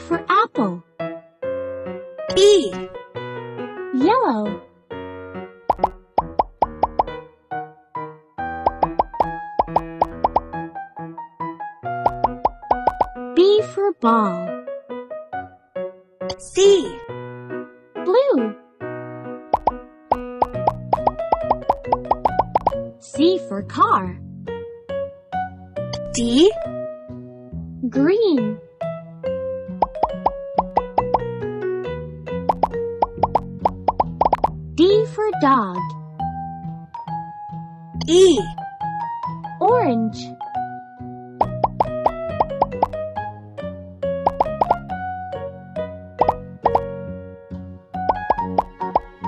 for apple. E. Yellow. B for ball. C. Blue. C for car. D. Green. D for dog. E. Orange.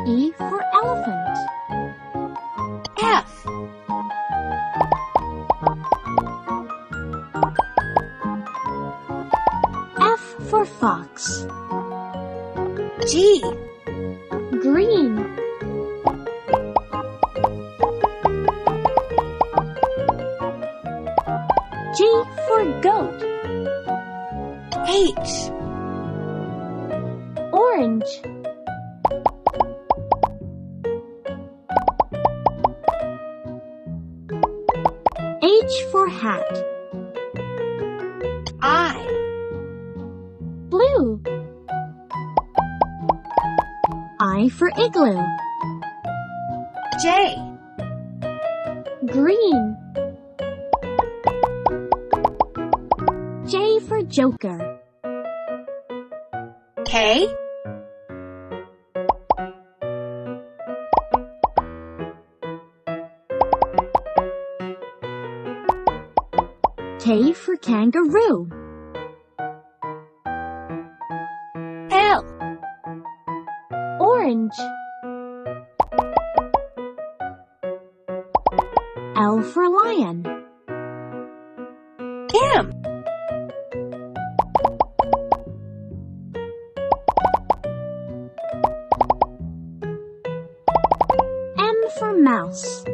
E for elephant. F. F for fox. G. Green. G for goat. H. Orange. H for hat. I. Blue. I for igloo. J. Green. J for joker. K. K for kangaroo. L. Orange. L for lion. M. M for mouse.